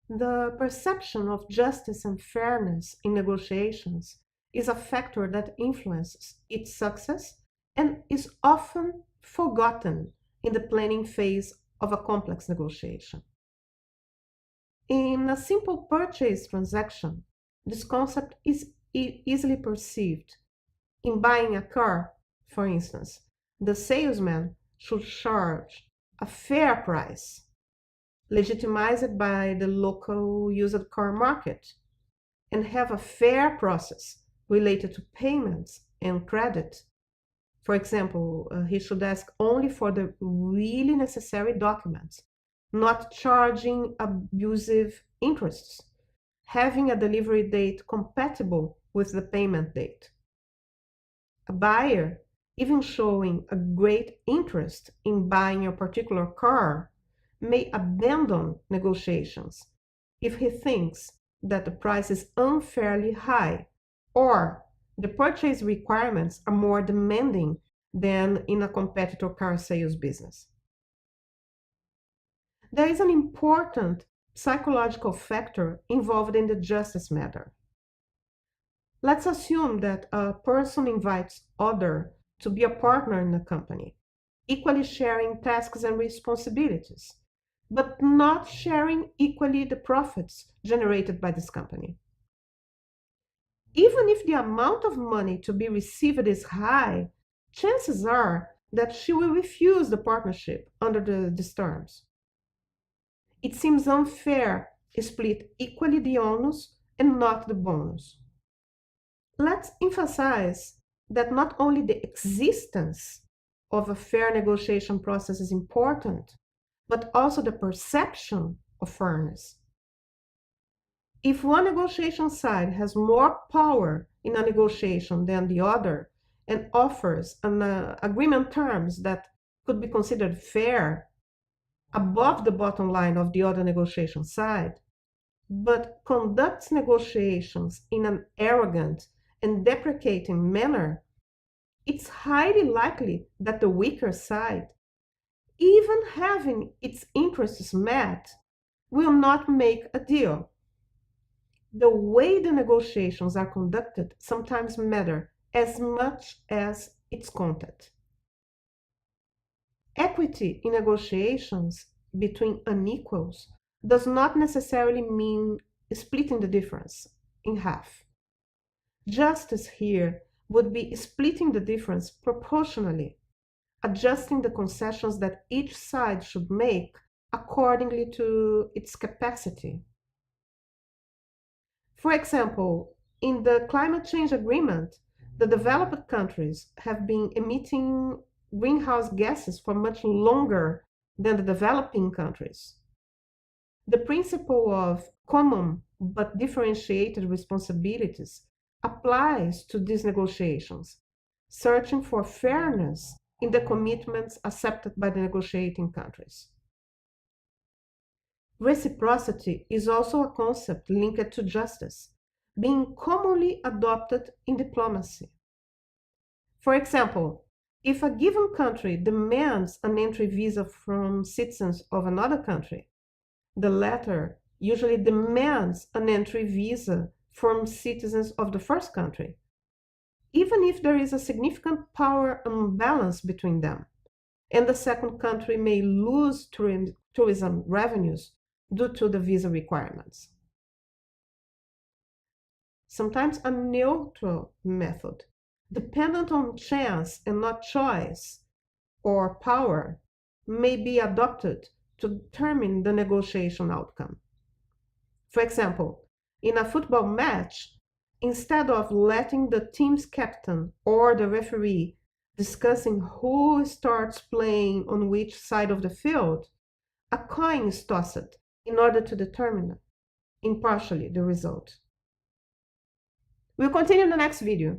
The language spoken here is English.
The perception of justice and fairness in negotiations is a factor that influences its success and is often forgotten in the planning phase of a complex negotiation. In a simple purchase transaction, this concept is easily perceived. In buying a car, for instance, the salesman should charge a fair price, legitimized by the local used car market, and have a fair process related to payments and credit. For example, he should ask only for the really necessary documents, not charging abusive interests, having a delivery date compatible with the payment date. A buyer, even showing a great interest in buying a particular car, may abandon negotiations if he thinks that the price is unfairly high or the purchase requirements are more demanding than in a competitor car sales business. There is an important psychological factor involved in the justice matter. Let's assume that a person invites other to be a partner in the company, equally sharing tasks and responsibilities, but not sharing equally the profits generated by this company. Even if the amount of money to be received is high, chances are that she will refuse the partnership under these terms. It seems unfair to split equally the onus and not the bonus. Let's emphasize that not only the existence of a fair negotiation process is important, but also the perception of fairness. If one negotiation side has more power in a negotiation than the other and offers an agreement terms that could be considered fair above the bottom line of the other negotiation side, but conducts negotiations in an arrogant and deprecating manner, it's highly likely that the weaker side, even having its interests met, will not make a deal. The way the negotiations are conducted sometimes matter as much as its content. Equity in negotiations between unequals does not necessarily mean splitting the difference in half. Justice here would be splitting the difference proportionally, adjusting the concessions that each side should make accordingly to its capacity. For example, in the climate change agreement, the developed countries have been emitting greenhouse gases for much longer than the developing countries. The principle of common but differentiated responsibilities applies to these negotiations, searching for fairness in the commitments accepted by the negotiating countries. Reciprocity is also a concept linked to justice, being commonly adopted in diplomacy. For example, if a given country demands an entry visa from citizens of another country, the latter usually demands an entry visa from citizens of the first country, even if there is a significant power imbalance between them, and the second country may lose tourism revenues due to the visa requirements. Sometimes a neutral method, dependent on chance and not choice or power, may be adopted to determine the negotiation outcome. For example, in a football match, instead of letting the team's captain or the referee discussing who starts playing on which side of the field, a coin is tossed in order to determine impartially the result. We'll continue in the next video.